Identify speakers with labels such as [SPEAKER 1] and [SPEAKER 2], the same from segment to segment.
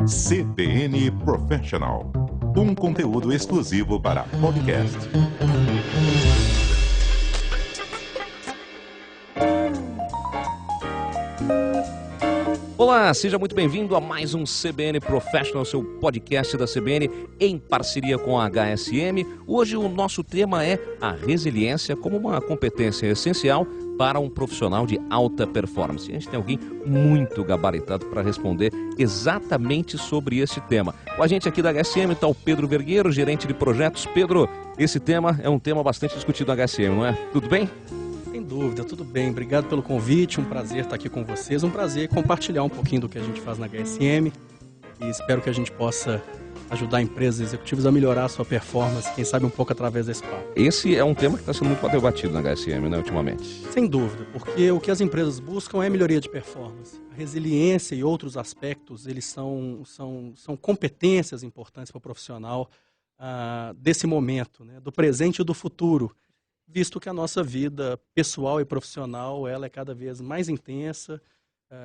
[SPEAKER 1] CBN Professional, um conteúdo exclusivo para podcast.
[SPEAKER 2] Olá, seja muito bem-vindo a mais um CBN Professional, seu podcast da CBN em parceria com a HSM. Hoje o nosso tema é a resiliência como uma competência essencial para um profissional de alta performance. A gente tem alguém muito gabaritado para responder exatamente sobre esse tema. Com a gente aqui da HSM está o Pedro Vergueiro, gerente de projetos. Pedro, esse tema é um tema bastante discutido na HSM, não é? Tudo bem?
[SPEAKER 3] Sem dúvida, tudo bem. Obrigado pelo convite, um prazer estar aqui com vocês, um prazer compartilhar um pouquinho do que a gente faz na HSM e espero que a gente possa ajudar empresas e executivos a melhorar a sua performance, quem sabe um pouco através desse papo.
[SPEAKER 2] Esse é um tema que está sendo muito debatido na HSM, né, ultimamente.
[SPEAKER 3] Sem dúvida, porque o que as empresas buscam é melhoria de performance. A resiliência e outros aspectos, eles são competências importantes para o profissional desse momento, né, do presente e do futuro, visto que a nossa vida pessoal e profissional ela é cada vez mais intensa,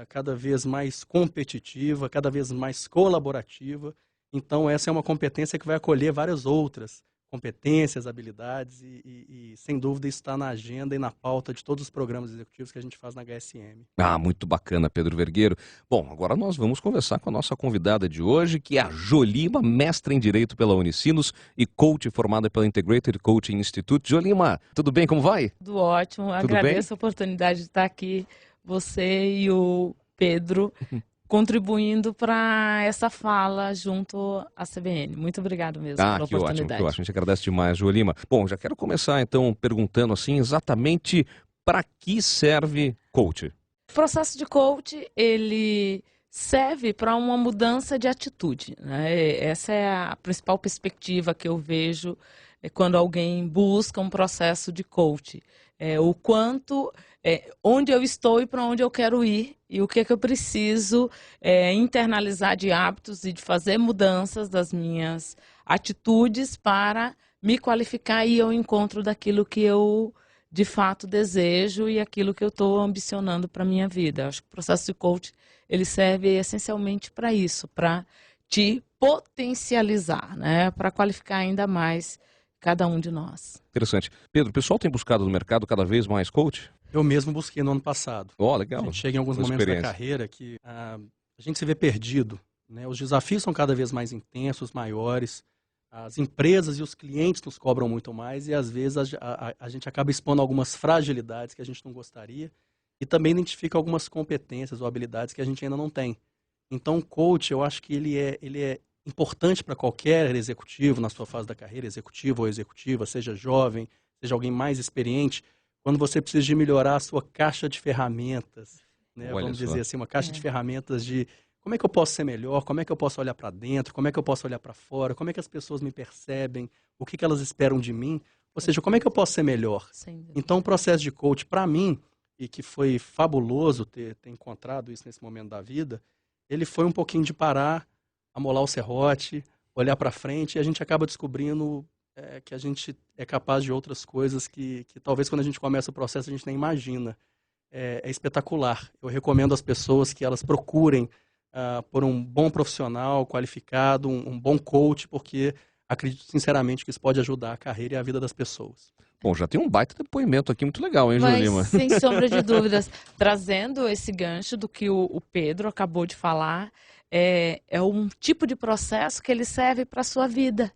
[SPEAKER 3] cada vez mais competitiva, cada vez mais colaborativa. Então, essa é uma competência que vai acolher várias outras competências, habilidades e sem dúvida, isso está na agenda e na pauta de todos os programas executivos que a gente faz na HSM.
[SPEAKER 2] Muito bacana, Pedro Vergueiro. Bom, agora nós vamos conversar com a nossa convidada de hoje, que é a Jolima, mestra em Direito pela Unicinos e coach formada pela Integrated Coaching Institute. Jolima, tudo bem? Como vai?
[SPEAKER 4] Tudo ótimo. Agradeço a oportunidade de estar aqui, você e o Pedro, contribuindo para essa fala junto à CBN. Muito obrigado mesmo pela oportunidade.
[SPEAKER 2] Que ótimo. A gente agradece demais, Jolima. Bom, já quero começar então perguntando assim exatamente para que serve coach?
[SPEAKER 4] O processo de coach, ele serve para uma mudança de atitude, né? Essa é a principal perspectiva que eu vejo quando alguém busca um processo de coach. O quanto, onde eu estou e para onde eu quero ir e o que é que eu preciso internalizar de hábitos e de fazer mudanças das minhas atitudes para me qualificar e ir ao encontro daquilo que eu de fato desejo e aquilo que eu estou ambicionando para a minha vida. Acho que o processo de coach ele serve essencialmente para isso, para te potencializar, né? Para qualificar ainda mais cada um de nós.
[SPEAKER 2] Interessante. Pedro, o pessoal tem buscado no mercado cada vez mais coach?
[SPEAKER 3] Eu mesmo busquei no ano passado.
[SPEAKER 2] Legal.
[SPEAKER 3] A gente chega em alguns momentos da carreira que a gente se vê perdido, né? Os desafios são cada vez mais intensos, maiores. As empresas e os clientes nos cobram muito mais e às vezes a gente acaba expondo algumas fragilidades que a gente não gostaria e também identifica algumas competências ou habilidades que a gente ainda não tem. Então o coach, eu acho que ele é importante para qualquer executivo na sua fase da carreira, executivo ou executiva, seja jovem, seja alguém mais experiente, quando você precisa de melhorar a sua caixa de ferramentas, né? Vamos dizer assim, uma caixa de ferramentas de como é que eu posso ser melhor, como é que eu posso olhar para dentro, como é que eu posso olhar para fora, como é que as pessoas me percebem, o que elas esperam de mim, ou seja, como é que eu posso ser melhor. Então o processo de coach, para mim, e que foi fabuloso ter encontrado isso nesse momento da vida, ele foi um pouquinho de parar, amolar o serrote, olhar para frente, e a gente acaba descobrindo que a gente é capaz de outras coisas que talvez quando a gente começa o processo a gente nem imagina. É espetacular. Eu recomendo às pessoas que elas procurem por um bom profissional qualificado, um bom coach, porque acredito sinceramente que isso pode ajudar a carreira e a vida das pessoas.
[SPEAKER 2] Bom, já tem um baita depoimento aqui muito legal, hein, Jolima?
[SPEAKER 4] Sem sombra de dúvidas, trazendo esse gancho do que o Pedro acabou de falar, é um tipo de processo que ele serve para a sua vida.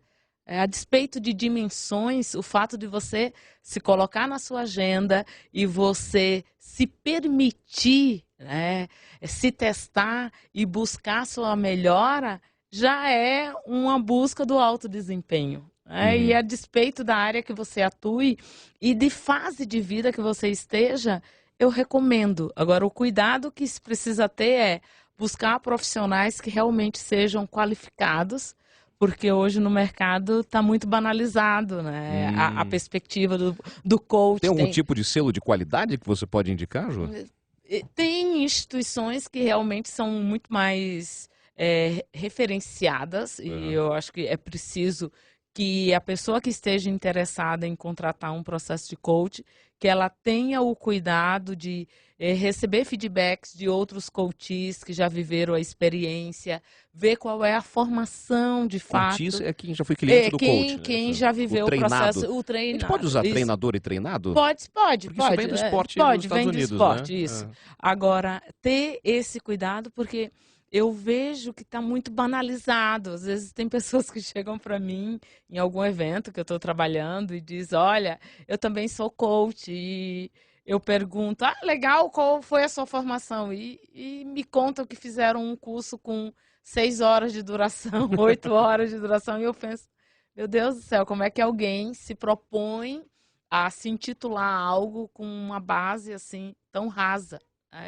[SPEAKER 4] A despeito de dimensões, o fato de você se colocar na sua agenda e você se permitir, né, se testar e buscar sua melhora, já é uma busca do alto desempenho. E a despeito da área que você atue e de fase de vida que você esteja, eu recomendo. Agora, o cuidado que se precisa ter é buscar profissionais que realmente sejam qualificados, porque hoje no mercado está muito banalizado, né? A perspectiva do coach.
[SPEAKER 2] Tem algum tipo de selo de qualidade que você pode indicar, Ju?
[SPEAKER 4] Tem instituições que realmente são muito mais referenciadas e eu acho que é preciso que a pessoa que esteja interessada em contratar um processo de coach, que ela tenha o cuidado de receber feedbacks de outros coaches que já viveram a experiência, ver qual é a formação de fato.
[SPEAKER 2] Coaches é quem já foi cliente do coach.
[SPEAKER 4] Quem já viveu o processo, o treinado.
[SPEAKER 2] A gente pode usar treinador e treinado?
[SPEAKER 4] Pode.
[SPEAKER 2] Porque isso vem do esporte nos Estados Unidos,
[SPEAKER 4] do esporte,
[SPEAKER 2] né?
[SPEAKER 4] isso. Agora, ter esse cuidado, porque eu vejo que está muito banalizado. Às vezes tem pessoas que chegam para mim em algum evento que eu estou trabalhando e diz, olha, eu também sou coach. E eu pergunto, legal, qual foi a sua formação? E me contam que fizeram um curso com 6 horas de duração, 8 horas de duração. E eu penso, meu Deus do céu, como é que alguém se propõe a se intitular algo com uma base assim tão rasa?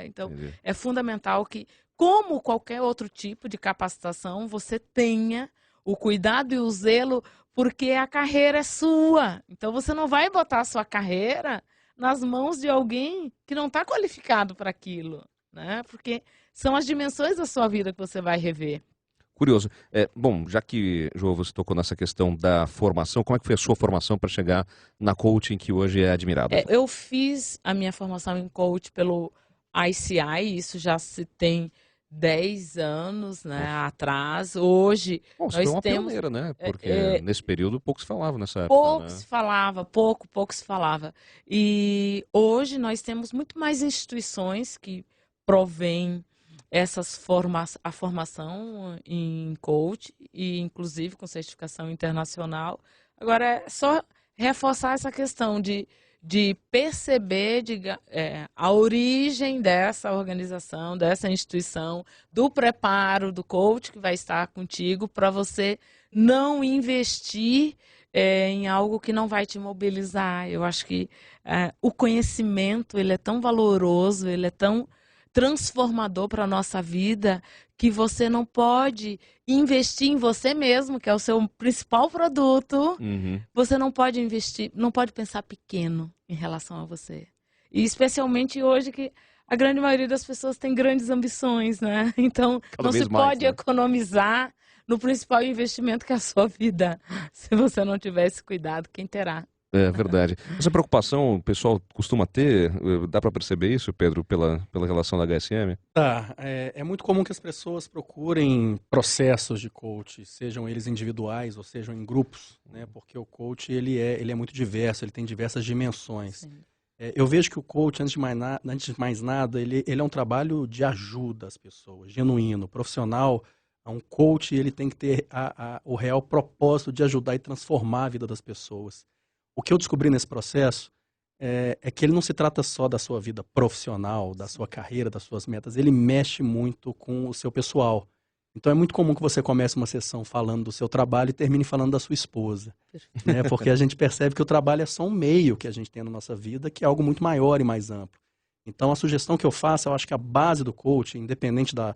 [SPEAKER 4] Então,
[SPEAKER 2] Entendi.
[SPEAKER 4] é fundamental que, como qualquer outro tipo de capacitação, você tenha o cuidado e o zelo, porque a carreira é sua. Então, você não vai botar a sua carreira nas mãos de alguém que não está qualificado para aquilo, né? Porque são as dimensões da sua vida que você vai rever.
[SPEAKER 2] Curioso. Bom, já que, João, você tocou nessa questão da formação, como é que foi a sua formação para chegar na coaching que hoje é admirada?
[SPEAKER 4] Eu fiz a minha formação em coach pelo ICI, isso já se tem 10 anos, né, atrás. Hoje,
[SPEAKER 2] Bom, você foi uma pioneira, né? Porque nesse período pouco se falava nessa época.
[SPEAKER 4] Pouco
[SPEAKER 2] né?
[SPEAKER 4] se falava, pouco se falava. E hoje nós temos muito mais instituições que provêm a formação em coach, e inclusive com certificação internacional. Agora, é só reforçar essa questão de perceber a origem dessa organização, dessa instituição, do preparo do coach que vai estar contigo, para você não investir em algo que não vai te mobilizar. Eu acho que o conhecimento, ele é tão valoroso, ele é tão transformador para a nossa vida, que você não pode investir em você mesmo, que é o seu principal produto.
[SPEAKER 2] Uhum.
[SPEAKER 4] Você não pode investir, não pode pensar pequeno em relação a você. E especialmente hoje que a grande maioria das pessoas tem grandes ambições, né? Então, não se pode economizar no principal investimento que é a sua vida. Se você não tiver esse cuidado, quem terá?
[SPEAKER 2] É verdade. Essa preocupação o pessoal costuma ter, dá para perceber isso, Pedro, pela relação da HSM?
[SPEAKER 3] Tá, é muito comum que as pessoas procurem processos de coach, sejam eles individuais ou sejam em grupos, né? Porque o coach ele é muito diverso, ele tem diversas dimensões. Eu vejo que o coach, antes de mais nada, ele é um trabalho de ajuda às pessoas, genuíno, profissional. Um coach ele tem que ter o real propósito de ajudar e transformar a vida das pessoas. O que eu descobri nesse processo é que ele não se trata só da sua vida profissional, da sua carreira, das suas metas. Ele mexe muito com o seu pessoal. Então é muito comum que você comece uma sessão falando do seu trabalho e termine falando da sua esposa. Né? Porque a gente percebe que o trabalho é só um meio que a gente tem na nossa vida, que é algo muito maior e mais amplo. Então a sugestão que eu faço, eu acho que a base do coaching, independente da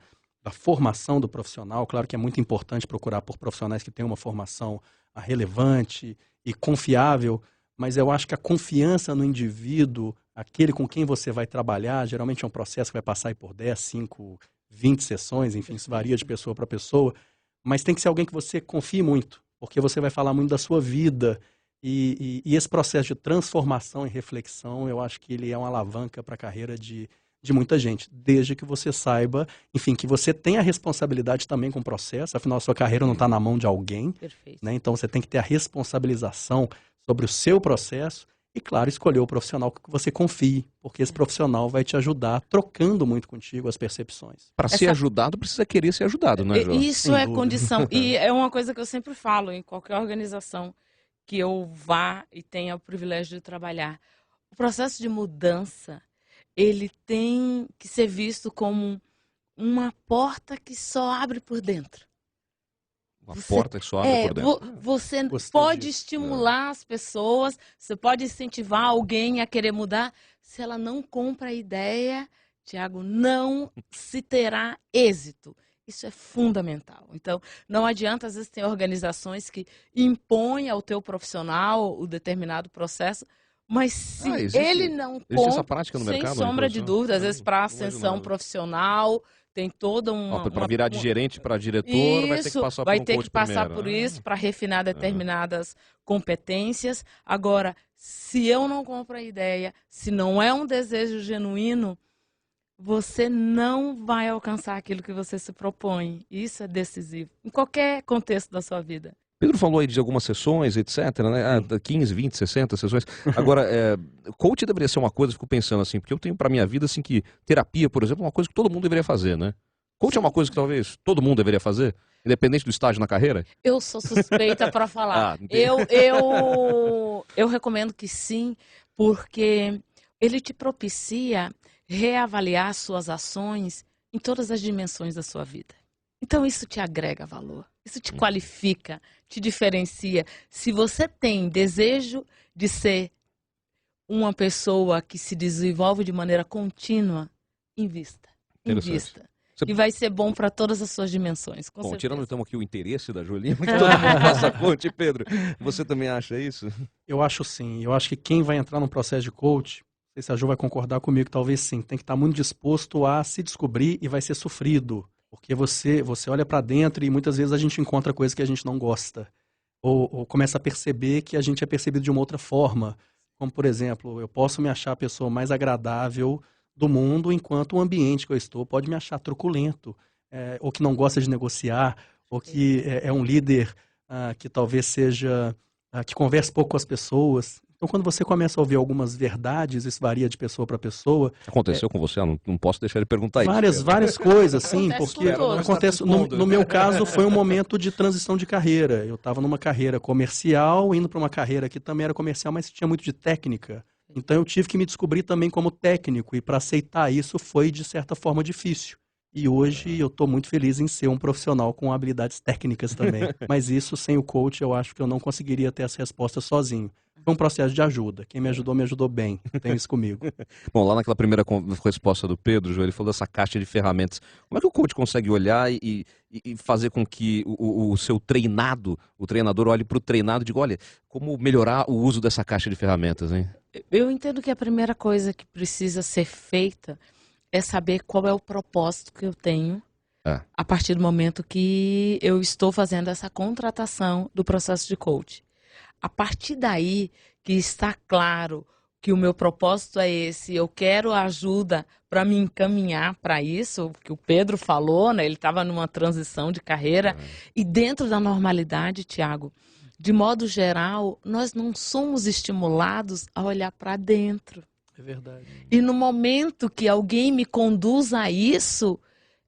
[SPEAKER 3] formação do profissional, claro que é muito importante procurar por profissionais que tenham uma formação relevante e confiável, mas eu acho que a confiança no indivíduo, aquele com quem você vai trabalhar, geralmente é um processo que vai passar aí por 10, 5, 20 sessões, enfim, isso varia de pessoa para pessoa, mas tem que ser alguém que você confie muito, porque você vai falar muito da sua vida, e esse processo de transformação e reflexão, eu acho que ele é uma alavanca para a carreira de muita gente, desde que você saiba, enfim, que você tenha a responsabilidade também com o processo, afinal a sua carreira não está na mão de alguém, né? Então você tem que ter a responsabilização sobre o seu processo e, claro, escolher o profissional que você confie, porque esse profissional vai te ajudar, trocando muito contigo as percepções.
[SPEAKER 2] Para ser ajudado, precisa querer ser ajudado, né, João?
[SPEAKER 4] Isso é condição, e é uma coisa que eu sempre falo em qualquer organização que eu vá e tenha o privilégio de trabalhar. O processo de mudança, ele tem que ser visto como uma porta que só abre por dentro.
[SPEAKER 2] Uma porta que só abre por dentro.
[SPEAKER 4] Você pode estimular as pessoas, você pode incentivar alguém a querer mudar. Se ela não compra a ideia, Tiago, não se terá êxito. Isso é fundamental. Então, não adianta, às vezes, tem organizações que impõem ao teu profissional o determinado processo, mas se ele não compra,
[SPEAKER 2] essa prática no mercado,
[SPEAKER 4] sem sombra de dúvida, às vezes para ascensão profissional, tem toda uma...
[SPEAKER 2] Para virar de gerente para diretor, vai ter que passar por um coach primeiro.
[SPEAKER 4] Por isso, para refinar determinadas competências. Agora, se eu não compro a ideia, se não é um desejo genuíno, você não vai alcançar aquilo que você se propõe. Isso é decisivo, em qualquer contexto da sua vida.
[SPEAKER 2] Pedro falou aí de algumas sessões, etc, né? 15, 20, 60 sessões. Agora, coach deveria ser uma coisa, eu fico pensando assim, porque eu tenho pra minha vida, assim, que terapia, por exemplo, é uma coisa que todo mundo deveria fazer, né? Coach é uma coisa que talvez todo mundo deveria fazer, independente do estágio na carreira?
[SPEAKER 4] Eu sou suspeita para falar. Eu recomendo que sim, porque ele te propicia reavaliar suas ações em todas as dimensões da sua vida. Então isso te agrega valor, isso te qualifica, te diferencia. Se você tem desejo de ser uma pessoa que se desenvolve de maneira contínua, invista. E vai ser bom para todas as suas dimensões. Com certeza.
[SPEAKER 2] Tirando então aqui o interesse da Jolima, que todo mundo faça coach, Pedro, você também acha isso?
[SPEAKER 3] Eu acho sim. Eu acho que quem vai entrar num processo de coach, não sei se a Jo vai concordar comigo, talvez sim, tem que estar muito disposto a se descobrir e vai ser sofrido. Porque você olha para dentro e muitas vezes a gente encontra coisas que a gente não gosta. Ou começa a perceber que a gente é percebido de uma outra forma. Como, por exemplo, eu posso me achar a pessoa mais agradável do mundo, enquanto o ambiente que eu estou pode me achar truculento, ou que não gosta de negociar, ou que é um líder que talvez seja, que converse pouco com as pessoas. Então, quando você começa a ouvir algumas verdades, isso varia de pessoa para pessoa.
[SPEAKER 2] Aconteceu com você? Eu não posso deixar ele perguntar isso.
[SPEAKER 3] Várias coisas, sim,
[SPEAKER 4] Acontece
[SPEAKER 3] porque acontece. No meu caso, foi um momento de transição de carreira. Eu estava numa carreira comercial, indo para uma carreira que também era comercial, mas tinha muito de técnica. Então, eu tive que me descobrir também como técnico, e para aceitar isso foi, de certa forma, difícil. E hoje eu estou muito feliz em ser um profissional com habilidades técnicas também. Mas isso, sem o coach, eu acho que eu não conseguiria ter essa resposta sozinho. Foi um processo de ajuda. Quem me ajudou bem. Tem isso comigo.
[SPEAKER 2] Bom, lá naquela primeira resposta do Pedro, João, ele falou dessa caixa de ferramentas. Como é que o coach consegue olhar e fazer com que o seu treinado, o treinador olhe para o treinado e diga, olha, como melhorar o uso dessa caixa de ferramentas, hein?
[SPEAKER 4] Eu entendo que a primeira coisa que precisa ser feita é saber qual é o propósito que eu tenho a partir do momento que eu estou fazendo essa contratação do processo de coach. A partir daí que está claro que o meu propósito é esse, eu quero ajuda para me encaminhar para isso, que o Pedro falou, né? Ele estava numa transição de carreira, e dentro da normalidade, Tiago, de modo geral, nós não somos estimulados a olhar para dentro.
[SPEAKER 3] É verdade.
[SPEAKER 4] E no momento que alguém me conduz a isso,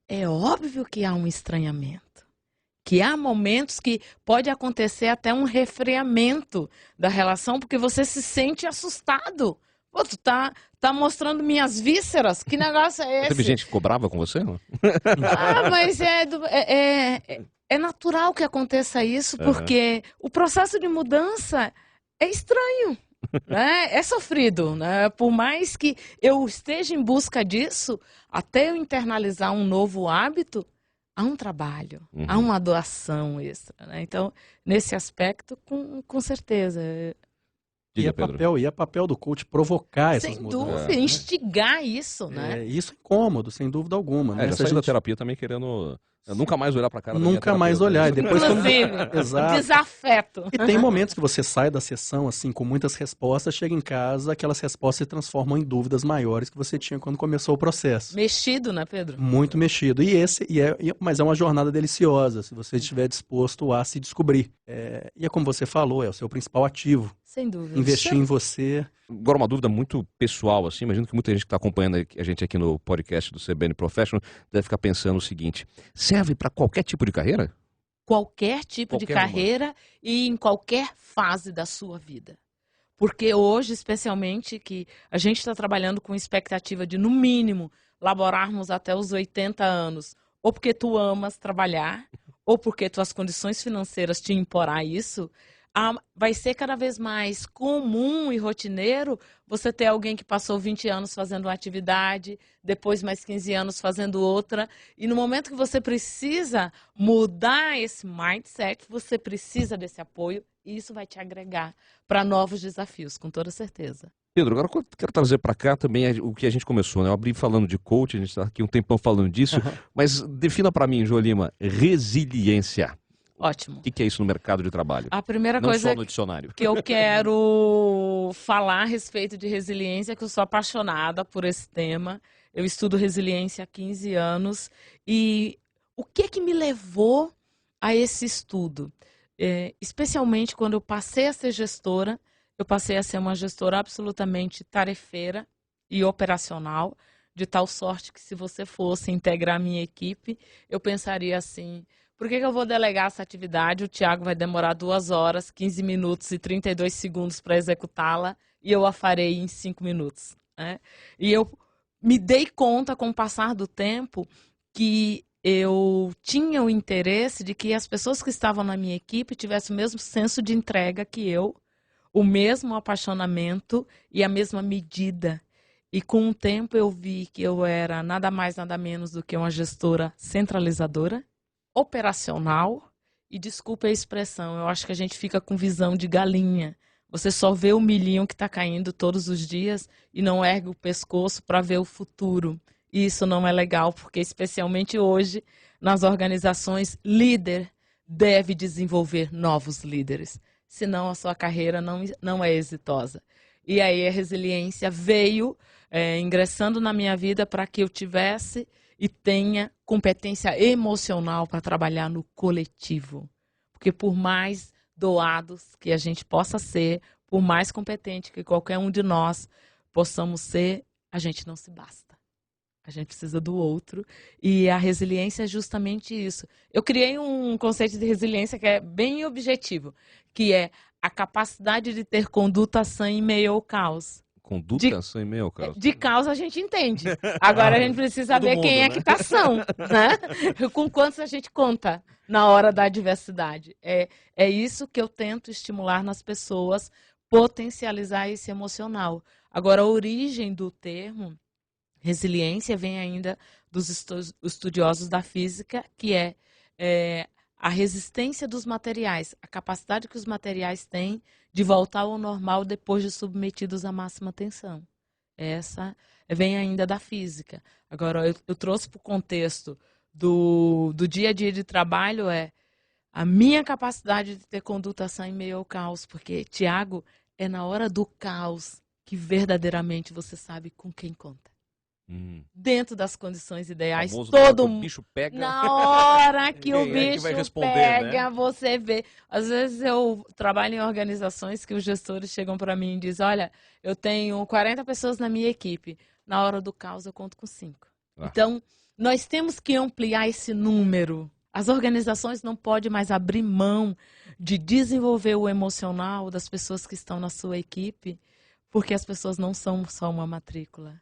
[SPEAKER 4] é óbvio que há um estranhamento. Que há momentos que pode acontecer até um resfriamento da relação, porque você se sente assustado. Pô, tu tá mostrando minhas vísceras? Que negócio é esse?
[SPEAKER 2] Teve gente que cobrava com você? Não?
[SPEAKER 4] Mas é natural que aconteça isso, porque o processo de mudança é estranho. Né? É sofrido, né? Por mais que eu esteja em busca disso, até eu internalizar um novo hábito, há um trabalho, há uma doação extra, né? Então, nesse aspecto, com certeza.
[SPEAKER 3] E é papel do coach provocar essas mudanças.
[SPEAKER 4] Sem dúvida, instigar isso, né?
[SPEAKER 3] Isso é incômodo, sem dúvida alguma. Né?
[SPEAKER 2] Já saiu da terapia também querendo nunca mais olhar pra cara da minha
[SPEAKER 3] Nunca mais olhar. E depois
[SPEAKER 4] Inclusive, desafeto.
[SPEAKER 3] E tem momentos que você sai da sessão assim com muitas respostas, chega em casa, aquelas respostas se transformam em dúvidas maiores que você tinha quando começou o processo.
[SPEAKER 4] Mexido, né, Pedro?
[SPEAKER 3] Muito mexido. Mas é uma jornada deliciosa, se você estiver disposto a se descobrir. E é como você falou, é o seu principal ativo.
[SPEAKER 4] Sem dúvida.
[SPEAKER 3] Investir em você.
[SPEAKER 2] Agora, uma dúvida muito pessoal, assim, imagino que muita gente que está acompanhando a gente aqui no podcast do CBN Professional deve ficar pensando o seguinte: serve para qualquer tipo de carreira?
[SPEAKER 4] Qualquer tipo de carreira e em qualquer fase da sua vida. Porque hoje, especialmente, que a gente está trabalhando com expectativa de, no mínimo, laborarmos até os 80 anos, ou porque tu amas trabalhar, ou porque tuas condições financeiras te imporá isso, vai ser cada vez mais comum e rotineiro você ter alguém que passou 20 anos fazendo uma atividade, depois mais 15 anos fazendo outra, e no momento que você precisa mudar esse mindset, você precisa desse apoio, e isso vai te agregar para novos desafios, com toda certeza.
[SPEAKER 2] Pedro, agora eu quero trazer para cá também o que a gente começou, né? Eu abri falando de coach, a gente está aqui um tempão falando disso, mas defina para mim, João Lima, resiliência.
[SPEAKER 4] Ótimo.
[SPEAKER 2] O que é isso no mercado de trabalho?
[SPEAKER 4] A primeira
[SPEAKER 2] Não
[SPEAKER 4] coisa
[SPEAKER 2] só no dicionário.
[SPEAKER 4] que eu quero falar a respeito de resiliência, que eu sou apaixonada por esse tema. Eu estudo resiliência há 15 anos. E o que me levou a esse estudo? Especialmente quando eu passei a ser gestora, eu passei a ser uma gestora absolutamente tarefeira e operacional, de tal sorte que se você fosse integrar a minha equipe, eu pensaria assim: por que eu vou delegar essa atividade? O Tiago vai demorar 2 horas, 15 minutos e 32 segundos para executá-la e eu a farei em 5 minutos. Né? E eu me dei conta, com o passar do tempo, que eu tinha o interesse de que as pessoas que estavam na minha equipe tivessem o mesmo senso de entrega que eu, o mesmo apaixonamento e a mesma medida. E com o tempo eu vi que eu era nada mais, nada menos do que uma gestora centralizadora, operacional, e desculpe a expressão, eu acho que a gente fica com visão de galinha. Você só vê o milhinho que está caindo todos os dias e não ergue o pescoço para ver o futuro. E isso não é legal, porque especialmente hoje, nas organizações, líder deve desenvolver novos líderes, senão a sua carreira não é exitosa. E aí a resiliência veio ingressando na minha vida para que eu tivesse e tenha competência emocional para trabalhar no coletivo. Porque por mais doados que a gente possa ser, por mais competente que qualquer um de nós possamos ser, a gente não se basta. A gente precisa do outro. E a resiliência é justamente isso. Eu criei um conceito de resiliência que é bem objetivo, que é a capacidade de ter conduta sã em meio ao caos.
[SPEAKER 2] Conduta sã em meio ao caos.
[SPEAKER 4] De caos a gente entende. Agora a gente precisa ver quem é que está são, né? Com quantos a gente conta na hora da adversidade. É isso que eu tento estimular nas pessoas, potencializar esse emocional. Agora, a origem do termo resiliência vem ainda dos estudiosos da física, que é a resistência dos materiais, a capacidade que os materiais têm de voltar ao normal depois de submetidos à máxima tensão. Essa vem ainda da física. Agora, eu trouxe para o contexto do dia a dia de trabalho a minha capacidade de ter conduta sã em meio ao caos, porque, Tiago, é na hora do caos que verdadeiramente você sabe com quem conta. Dentro das condições ideais, todo mundo.
[SPEAKER 2] O bicho pega.
[SPEAKER 4] Na hora que o bicho
[SPEAKER 2] vai responder,
[SPEAKER 4] pega,
[SPEAKER 2] né?
[SPEAKER 4] você vê. Às vezes eu trabalho em organizações que os gestores chegam para mim e dizem: olha, eu tenho 40 pessoas na minha equipe. Na hora do caos eu conto com 5. Então, nós temos que ampliar esse número. As organizações não podem mais abrir mão de desenvolver o emocional das pessoas que estão na sua equipe, porque as pessoas não são só uma matrícula.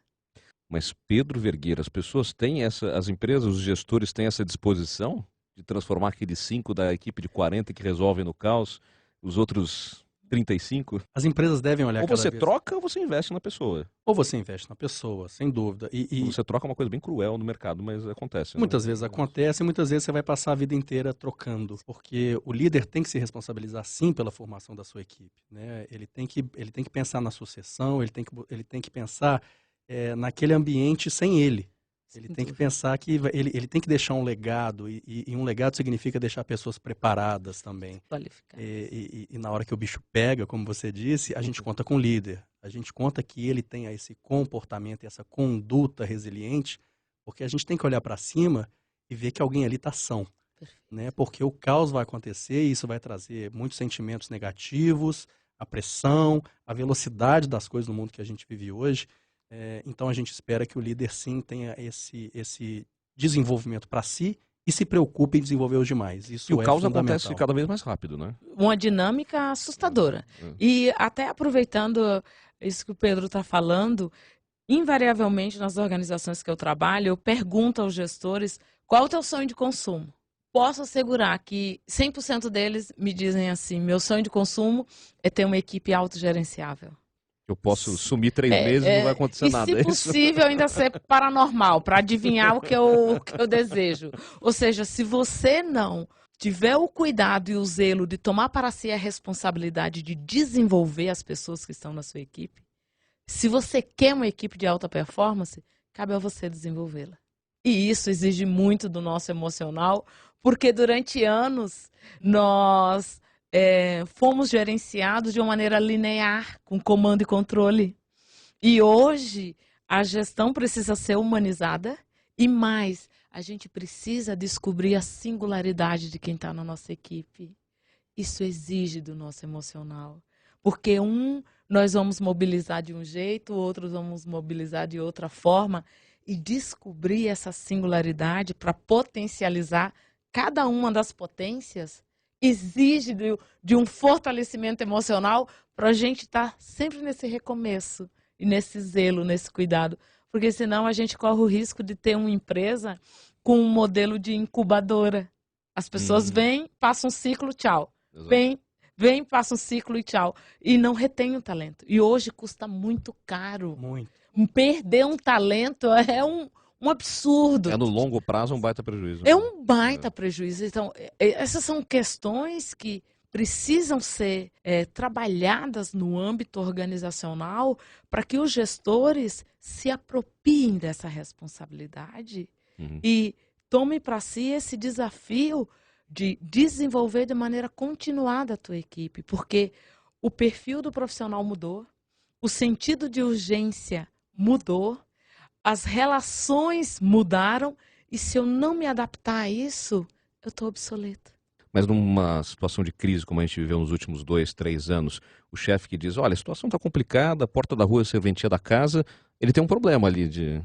[SPEAKER 2] Mas, Pedro Vergueira, as pessoas têm as empresas, os gestores têm essa disposição de transformar aqueles 5 da equipe de 40 que resolvem no caos, os outros 35?
[SPEAKER 3] As empresas devem olhar
[SPEAKER 2] ou você troca ou você investe na pessoa.
[SPEAKER 3] Ou você investe na pessoa, sem dúvida.
[SPEAKER 2] Você troca uma coisa bem cruel no mercado, mas acontece.
[SPEAKER 3] Muitas vezes acontece e muitas vezes você vai passar a vida inteira trocando. Porque o líder tem que se responsabilizar, sim, pela formação da sua equipe. Né? Ele tem que pensar na sucessão, ele tem que pensar naquele ambiente sem ele. Ele tem que pensar que ele tem que deixar um legado, e um legado significa deixar pessoas preparadas também.
[SPEAKER 4] Qualificadas.
[SPEAKER 3] E na hora que o bicho pega, como você disse, a gente conta com o líder. A gente conta que ele tenha esse comportamento, essa conduta resiliente, porque a gente tem que olhar para cima e ver que alguém ali está são. Né? Porque o caos vai acontecer e isso vai trazer muitos sentimentos negativos, a pressão, a velocidade das coisas no mundo que a gente vive hoje. Então a gente espera que o líder sim tenha esse desenvolvimento para si e se preocupe em desenvolver os demais. Isso
[SPEAKER 2] e o caos
[SPEAKER 3] fundamental.
[SPEAKER 2] acontece cada vez mais rápido, né?
[SPEAKER 4] Uma dinâmica assustadora. E até aproveitando isso que o Pedro está falando, invariavelmente nas organizações que eu trabalho, eu pergunto aos gestores qual é o teu sonho de consumo. Posso assegurar que 100% deles me dizem assim: meu sonho de consumo é ter uma equipe autogerenciável.
[SPEAKER 2] Eu posso sumir 3 meses e não vai acontecer nada.
[SPEAKER 4] E se possível ainda ser paranormal, para adivinhar o que eu desejo. Ou seja, se você não tiver o cuidado e o zelo de tomar para si a responsabilidade de desenvolver as pessoas que estão na sua equipe, Se você quer uma equipe de alta performance, cabe a você desenvolvê-la. E isso exige muito do nosso emocional, porque durante anos nós fomos gerenciados de uma maneira linear, com comando e controle. E hoje a gestão precisa ser humanizada e mais, a gente precisa descobrir a singularidade de quem está na nossa equipe. Isso exige do nosso emocional. Porque nós vamos mobilizar de um jeito, outros vamos mobilizar de outra forma. E descobrir essa singularidade para potencializar cada uma das potências exige de um fortalecimento emocional para a gente estar sempre nesse recomeço e nesse zelo, nesse cuidado. Porque senão a gente corre o risco de ter uma empresa com um modelo de incubadora. As pessoas vêm, passam um ciclo, tchau. Vem, passa um ciclo e tchau. E não retém o talento. E hoje custa muito caro.
[SPEAKER 3] Muito.
[SPEAKER 4] Perder um talento é um absurdo.
[SPEAKER 2] No longo prazo um baita prejuízo.
[SPEAKER 4] É um baita prejuízo. Então, essas são questões que precisam ser trabalhadas no âmbito organizacional para que os gestores se apropriem dessa responsabilidade e tomem para si esse desafio de desenvolver de maneira continuada a tua equipe, porque o perfil do profissional mudou, o sentido de urgência mudou, as relações mudaram, e se eu não me adaptar a isso, eu estou obsoleta.
[SPEAKER 2] Mas numa situação de crise, como a gente viveu nos últimos 2, 3 anos, o chefe que diz, olha, a situação está complicada, a porta da rua é a serventia da casa, ele tem um problema ali de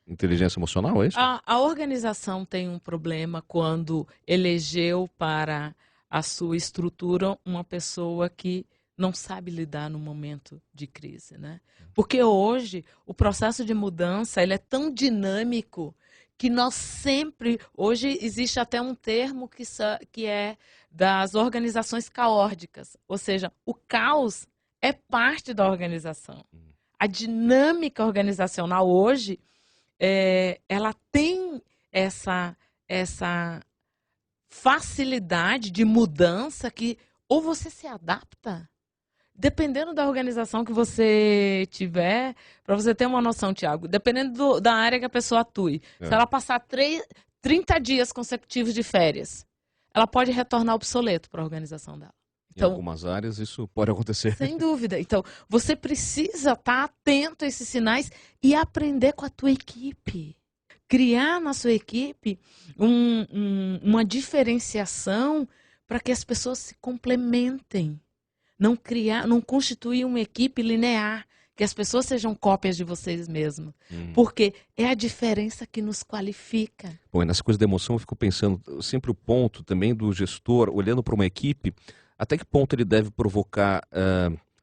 [SPEAKER 2] inteligência emocional, é isso?
[SPEAKER 4] A organização tem um problema quando elegeu para a sua estrutura uma pessoa que não sabe lidar no momento de crise, né? Porque hoje o processo de mudança ele é tão dinâmico que nós sempre... Hoje existe até um termo que é das organizações caóticas, ou seja, o caos é parte da organização. A dinâmica organizacional hoje, ela tem essa facilidade de mudança que ou você se adapta, dependendo da organização que você tiver, para você ter uma noção, Thiago, dependendo da área que a pessoa atue, se ela passar 30 dias consecutivos de férias, ela pode retornar obsoleto para a organização dela.
[SPEAKER 2] Então, em algumas áreas isso pode acontecer.
[SPEAKER 4] Sem dúvida. Então, você precisa estar atento a esses sinais e aprender com a tua equipe. Criar na sua equipe uma diferenciação para que as pessoas se complementem. Não constituir uma equipe linear, que as pessoas sejam cópias de vocês mesmos. Porque é a diferença que nos qualifica.
[SPEAKER 2] Bom, e nessa coisa da emoção eu fico pensando sempre o ponto também do gestor, olhando para uma equipe, até que ponto ele deve provocar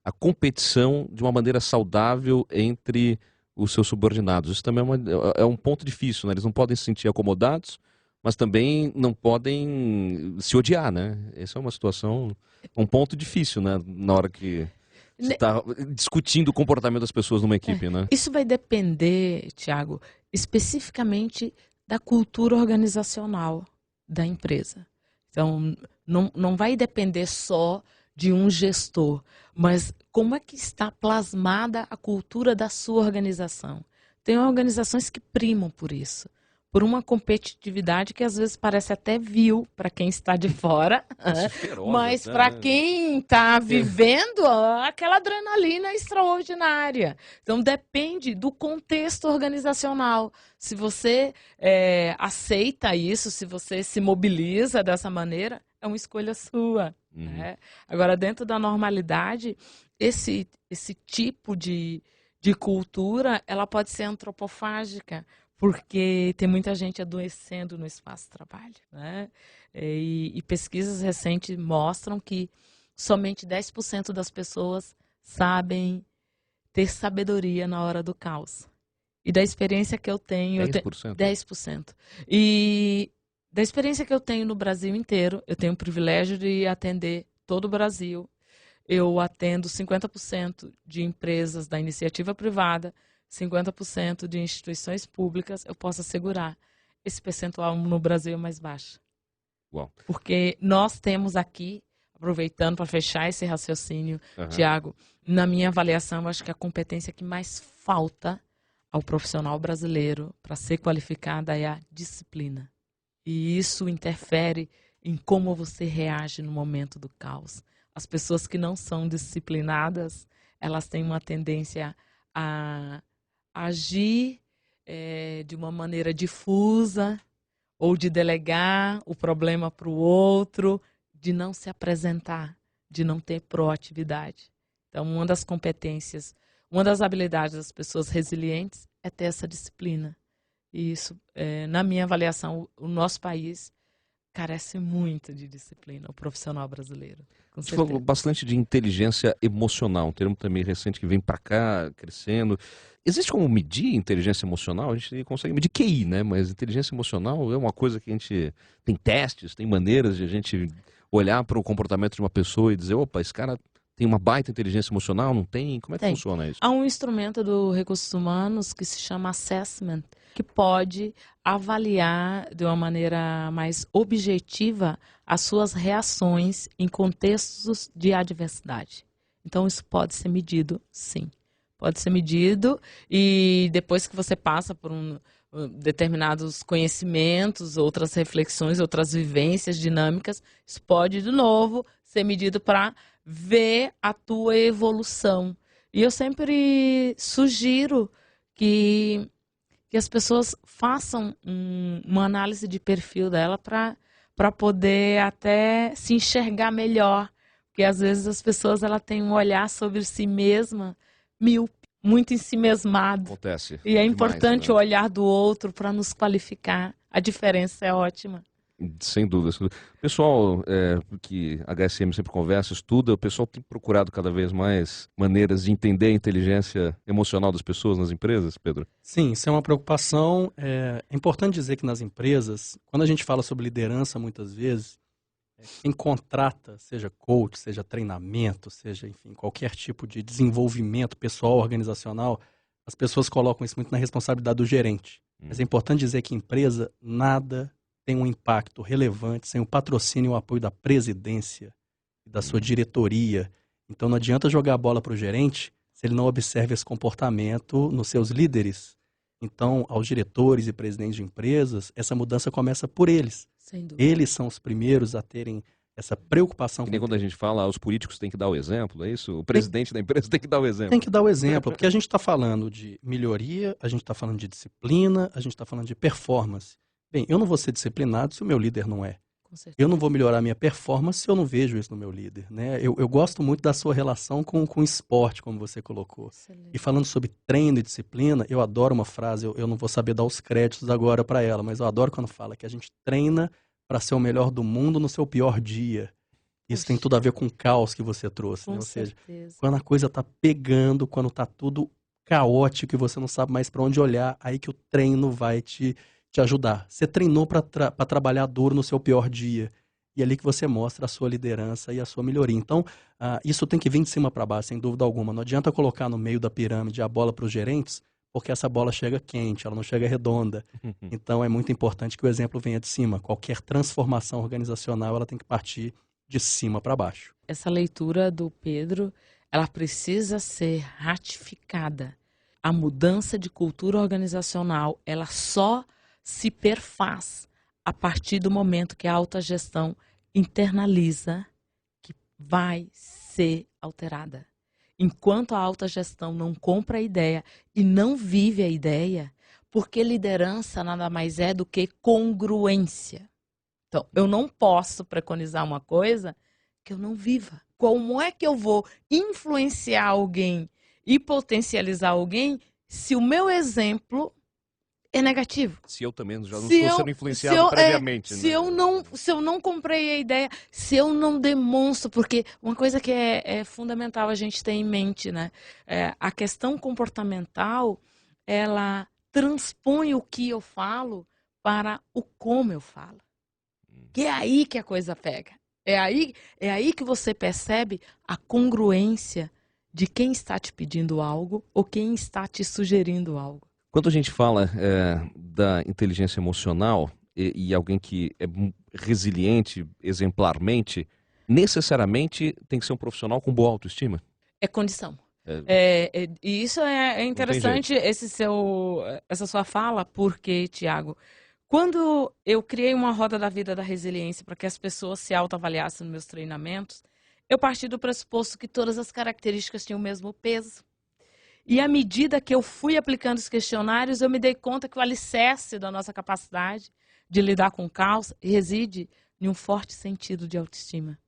[SPEAKER 2] a competição de uma maneira saudável entre os seus subordinados. Isso também é um ponto difícil, né? Eles não podem se sentir acomodados, mas também não podem se odiar, né? Essa é uma situação, um ponto difícil, né? Na hora que você está discutindo o comportamento das pessoas numa equipe, né?
[SPEAKER 4] Isso vai depender, Thiago, especificamente da cultura organizacional da empresa. Então, não vai depender só de um gestor, mas como é que está plasmada a cultura da sua organização. Tem organizações que primam por isso, por uma competitividade que às vezes parece até vil para quem está de fora, mas para quem está vivendo, aquela adrenalina extraordinária. Então depende do contexto organizacional. Se você aceita isso, se você se mobiliza dessa maneira, é uma escolha sua. Né? Agora, dentro da normalidade, esse tipo de cultura, ela pode ser antropofágica, porque tem muita gente adoecendo no espaço de trabalho. Né? E pesquisas recentes mostram que somente 10% das pessoas sabem ter sabedoria na hora do caos. E da experiência que eu tenho...
[SPEAKER 2] 10%?
[SPEAKER 4] 10%. E da experiência que eu tenho no Brasil inteiro, eu tenho o privilégio de atender todo o Brasil. Eu atendo 50% de empresas da iniciativa privada, 50% de instituições públicas. Eu posso assegurar, esse percentual no Brasil é mais baixo.
[SPEAKER 2] Uau.
[SPEAKER 4] Porque nós temos aqui, aproveitando para fechar esse raciocínio, Tiago, na minha avaliação, eu acho que a competência que mais falta ao profissional brasileiro para ser qualificada é a disciplina. E isso interfere em como você reage no momento do caos. As pessoas que não são disciplinadas, elas têm uma tendência a agir de uma maneira difusa, ou de delegar o problema para o outro, de não se apresentar, de não ter proatividade. Então, uma das competências, uma das habilidades das pessoas resilientes é ter essa disciplina. E isso, na minha avaliação, o nosso país carece muito de disciplina, o profissional brasileiro.
[SPEAKER 2] A gente falou bastante de inteligência emocional, um termo também recente que vem para cá, crescendo. Existe como medir inteligência emocional? A gente consegue medir QI, né? Mas inteligência emocional é uma coisa que a gente tem testes, tem maneiras de a gente olhar para o comportamento de uma pessoa e dizer, opa, esse cara tem uma baita inteligência emocional, não tem? Como é que funciona isso?
[SPEAKER 4] Há um instrumento do Recursos Humanos que se chama Assessment, que pode avaliar de uma maneira mais objetiva as suas reações em contextos de adversidade. Então, isso pode ser medido, sim. Pode ser medido e depois que você passa por determinados conhecimentos, outras reflexões, outras vivências dinâmicas, isso pode, de novo, ser medido para ver a tua evolução. E eu sempre sugiro que as pessoas façam uma análise de perfil dela para poder até se enxergar melhor. Porque às vezes as pessoas têm um olhar sobre si mesma muito ensimesmado.
[SPEAKER 2] Acontece.
[SPEAKER 4] E é importante o olhar do outro para nos qualificar. A diferença é ótima.
[SPEAKER 2] Sem dúvida, sem dúvida. Pessoal que a HSM sempre conversa, estuda, o pessoal tem procurado cada vez mais maneiras de entender a inteligência emocional das pessoas nas empresas, Pedro?
[SPEAKER 3] Sim, isso é uma preocupação. É importante dizer que nas empresas, quando a gente fala sobre liderança, muitas vezes, quem contrata, seja coach, seja treinamento, seja, enfim, qualquer tipo de desenvolvimento pessoal, organizacional, as pessoas colocam isso muito na responsabilidade do gerente. Mas é importante dizer que empresa nada tem um impacto relevante sem o patrocínio e o apoio da presidência e da sua diretoria. Então não adianta jogar a bola para o gerente se ele não observa esse comportamento nos seus líderes. Então, aos diretores e presidentes de empresas, essa mudança começa por eles.
[SPEAKER 4] Sem dúvida.
[SPEAKER 3] Eles são os primeiros a terem essa preocupação.
[SPEAKER 2] Que nem quando a gente fala, os políticos têm que dar o exemplo, é isso? O presidente da empresa tem que dar o exemplo.
[SPEAKER 3] Tem que dar o exemplo, porque a gente está falando de melhoria, a gente está falando de disciplina, a gente está falando de performance. Bem, eu não vou ser disciplinado se o meu líder não é. Eu não vou melhorar a minha performance se eu não vejo isso no meu líder, né? Eu gosto muito da sua relação com o esporte, como você colocou.
[SPEAKER 4] Excelente.
[SPEAKER 3] E falando sobre treino e disciplina, eu adoro uma frase, eu não vou saber dar os créditos agora para ela, mas eu adoro quando fala que a gente treina para ser o melhor do mundo no seu pior dia. Isso tem tudo a ver com o caos que você trouxe, né? Ou seja, quando a coisa tá pegando, quando tá tudo caótico e você não sabe mais para onde olhar, aí que o treino vai te ajudar. Você treinou para trabalhar duro no seu pior dia. E é ali que você mostra a sua liderança e a sua melhoria. Então, isso tem que vir de cima para baixo, sem dúvida alguma. Não adianta colocar no meio da pirâmide a bola para os gerentes, porque essa bola chega quente, ela não chega redonda. Então, é muito importante que o exemplo venha de cima. Qualquer transformação organizacional, ela tem que partir de cima para baixo.
[SPEAKER 4] Essa leitura do Pedro, ela precisa ser ratificada. A mudança de cultura organizacional, ela só se perfaz a partir do momento que a alta gestão internaliza que vai ser alterada. Enquanto a alta gestão não compra a ideia e não vive a ideia, porque liderança nada mais é do que congruência. Então, eu não posso preconizar uma coisa que eu não viva. Como é que eu vou influenciar alguém e potencializar alguém se o meu exemplo é negativo?
[SPEAKER 2] Se eu também já não estou sendo influenciado previamente.
[SPEAKER 4] Se eu não comprei a ideia, se eu não demonstro, porque uma coisa que é fundamental a gente ter em mente, né? A questão comportamental, ela transpõe o que eu falo para o como eu falo. Que é aí que a coisa pega. É aí que você percebe a congruência de quem está te pedindo algo ou quem está te sugerindo algo.
[SPEAKER 2] Quando a gente fala da inteligência emocional e alguém que é resiliente exemplarmente, necessariamente tem que ser um profissional com boa autoestima?
[SPEAKER 4] É condição. E isso é interessante, essa sua fala, porque, Tiago, quando eu criei uma roda da vida da resiliência para que as pessoas se autoavaliassem nos meus treinamentos, eu parti do pressuposto que todas as características tinham o mesmo peso. E à medida que eu fui aplicando os questionários, eu me dei conta que o alicerce da nossa capacidade de lidar com o caos reside em um forte sentido de autoestima,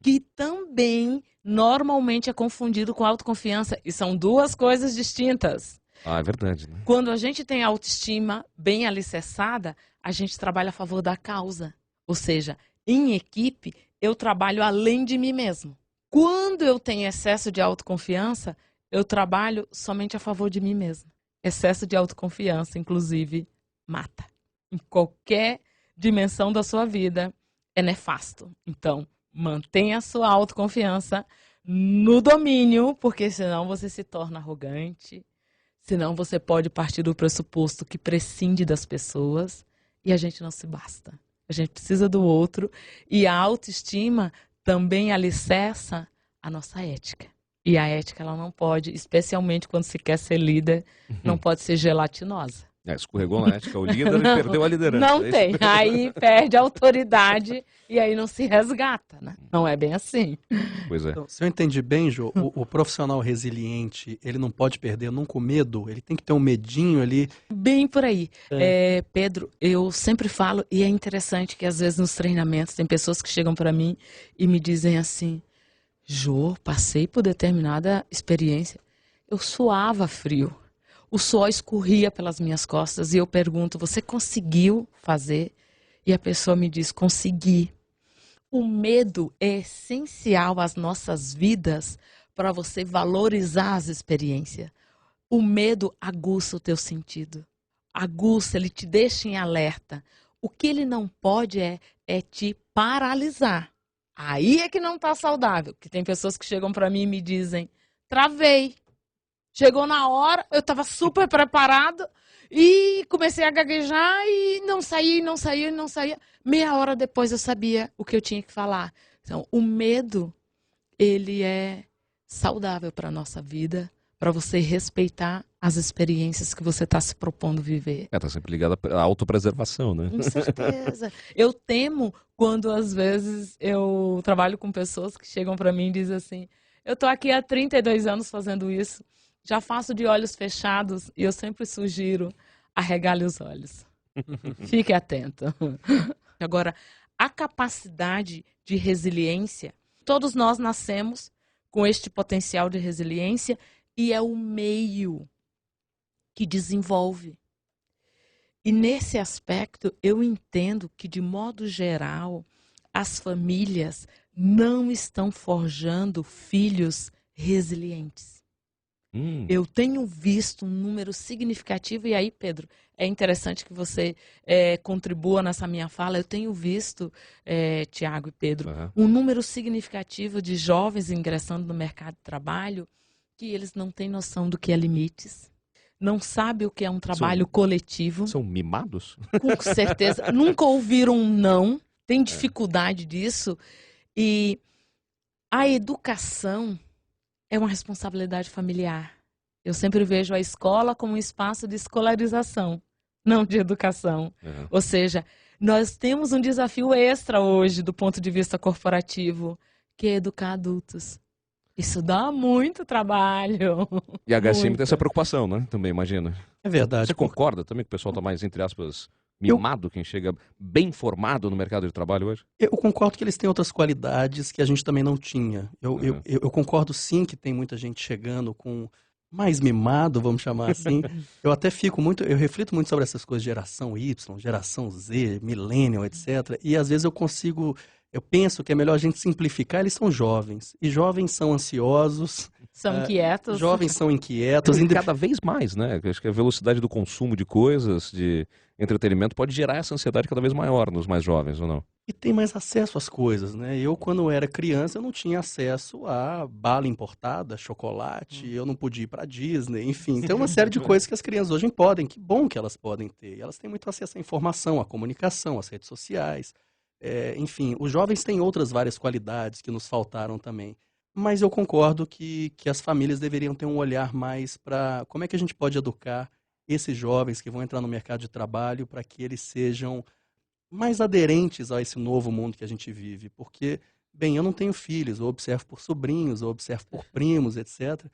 [SPEAKER 4] que também normalmente é confundido com autoconfiança, e são duas coisas distintas.
[SPEAKER 2] Ah, é verdade, né?
[SPEAKER 4] Quando a gente tem autoestima bem alicerçada, a gente trabalha a favor da causa. Ou seja, em equipe, eu trabalho além de mim mesmo. Quando eu tenho excesso de autoconfiança, eu trabalho somente a favor de mim mesmo. Excesso de autoconfiança, inclusive, mata. Em qualquer dimensão da sua vida, é nefasto. Então, mantenha a sua autoconfiança no domínio, porque senão você se torna arrogante, senão você pode partir do pressuposto que prescinde das pessoas e a gente não se basta. A gente precisa do outro e a autoestima também alicerça a nossa ética. E a ética, ela não pode, especialmente quando se quer ser líder, não pode ser gelatinosa.
[SPEAKER 2] Escorregou na ética, o líder e perdeu a liderança.
[SPEAKER 4] Não tem, aí perde a autoridade e aí não se resgata, né? Não é bem assim.
[SPEAKER 2] Pois é.
[SPEAKER 3] Então, se eu entendi bem, Jô, o profissional resiliente, ele não pode perder nunca o medo, ele tem que ter um medinho ali.
[SPEAKER 4] Bem por aí. Pedro, eu sempre falo, e é interessante que às vezes nos treinamentos tem pessoas que chegam para mim e me dizem assim: Jô, passei por determinada experiência, eu suava frio. O suor escorria pelas minhas costas e eu pergunto, você conseguiu fazer? E a pessoa me diz, consegui. O medo é essencial às nossas vidas para você valorizar as experiências. O medo aguça o teu sentido. Aguça, ele te deixa em alerta. O que ele não pode é te paralisar. Aí é que não está saudável. Porque tem pessoas que chegam para mim e me dizem, travei. Chegou na hora, eu estava super preparado e comecei a gaguejar e não saía. Meia hora depois eu sabia o que eu tinha que falar. Então, o medo, ele é saudável para a nossa vida, para você respeitar as experiências que você está se propondo viver.
[SPEAKER 2] Está sempre ligado à autopreservação, né?
[SPEAKER 4] Com certeza. Eu temo quando, às vezes, eu trabalho com pessoas que chegam para mim e dizem assim, eu estou aqui há 32 anos fazendo isso. Já faço de olhos fechados e eu sempre sugiro arregale os olhos. Fique atento. Agora, a capacidade de resiliência, todos nós nascemos com este potencial de resiliência e é o meio que desenvolve. E nesse aspecto, eu entendo que, de modo geral, as famílias não estão forjando filhos resilientes. Eu tenho visto um número significativo, e aí, Pedro, é interessante que você contribua nessa minha fala. Eu tenho visto, Tiago e Pedro, um número significativo de jovens ingressando no mercado de trabalho que eles não têm noção do que é limites, não sabem o que é um trabalho coletivo.
[SPEAKER 2] São mimados?
[SPEAKER 4] Com certeza. Nunca ouviram um não, tem dificuldade disso. E a educação é uma responsabilidade familiar. Eu sempre vejo a escola como um espaço de escolarização, não de educação. Ou seja, nós temos um desafio extra hoje do ponto de vista corporativo, que é educar adultos. Isso dá muito trabalho.
[SPEAKER 2] E a HSM tem essa preocupação, né? Também, imagina.
[SPEAKER 3] É verdade.
[SPEAKER 2] Você concorda também que o pessoal está mais, entre aspas, mimado, quem chega bem formado no mercado de trabalho hoje?
[SPEAKER 3] Eu concordo que eles têm outras qualidades que a gente também não tinha. Eu concordo sim que tem muita gente chegando com mais mimado, vamos chamar assim. Eu reflito muito sobre essas coisas, geração Y, geração Z, millennial, etc. E às vezes eu penso que é melhor a gente simplificar, eles são jovens. E jovens são ansiosos.
[SPEAKER 4] São inquietos.
[SPEAKER 3] Jovens são inquietos.
[SPEAKER 2] Cada vez mais, né? Acho que a velocidade do consumo de coisas, de entretenimento, pode gerar essa ansiedade cada vez maior nos mais jovens, ou não?
[SPEAKER 3] E tem mais acesso às coisas, né? Eu, quando era criança, eu não tinha acesso a bala importada, chocolate, eu não podia ir pra Disney, enfim. Tem uma série de coisas que as crianças hoje podem, que bom que elas podem ter. E elas têm muito acesso à informação, à comunicação, às redes sociais. Enfim, os jovens têm outras várias qualidades que nos faltaram também. Mas eu concordo que as famílias deveriam ter um olhar mais para como é que a gente pode educar esses jovens que vão entrar no mercado de trabalho para que eles sejam mais aderentes a esse novo mundo que a gente vive. Porque, bem, eu não tenho filhos, eu observo por sobrinhos, eu observo por primos, etc.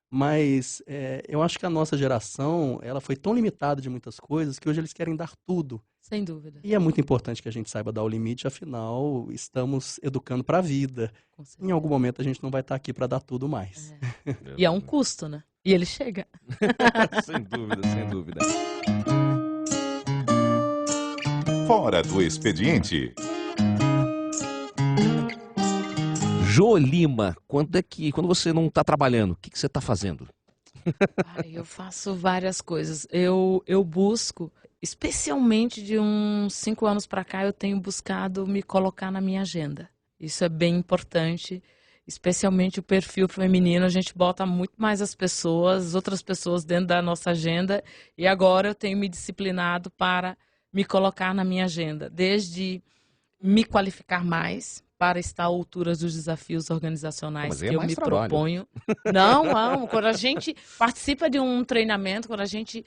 [SPEAKER 3] Mas eu acho que a nossa geração, ela foi tão limitada de muitas coisas que hoje eles querem dar tudo.
[SPEAKER 4] Sem dúvida.
[SPEAKER 3] E é muito importante que a gente saiba dar o limite, afinal, estamos educando para a vida. Em algum momento a gente não vai estar aqui para dar tudo mais.
[SPEAKER 4] E é um custo, né? E ele chega.
[SPEAKER 2] Sem dúvida, sem dúvida.
[SPEAKER 1] Fora do expediente.
[SPEAKER 2] Jô Lima, quando você não está trabalhando, o que você está fazendo?
[SPEAKER 4] Eu faço várias coisas. Eu busco, especialmente de uns 5 anos para cá, eu tenho buscado me colocar na minha agenda. Isso é bem importante, especialmente o perfil feminino. A gente bota muito mais as outras pessoas dentro da nossa agenda. E agora eu tenho me disciplinado para me colocar na minha agenda. Desde me qualificar mais para estar à altura dos desafios organizacionais que eu me proponho. Não. Quando a gente participa de um treinamento, quando a gente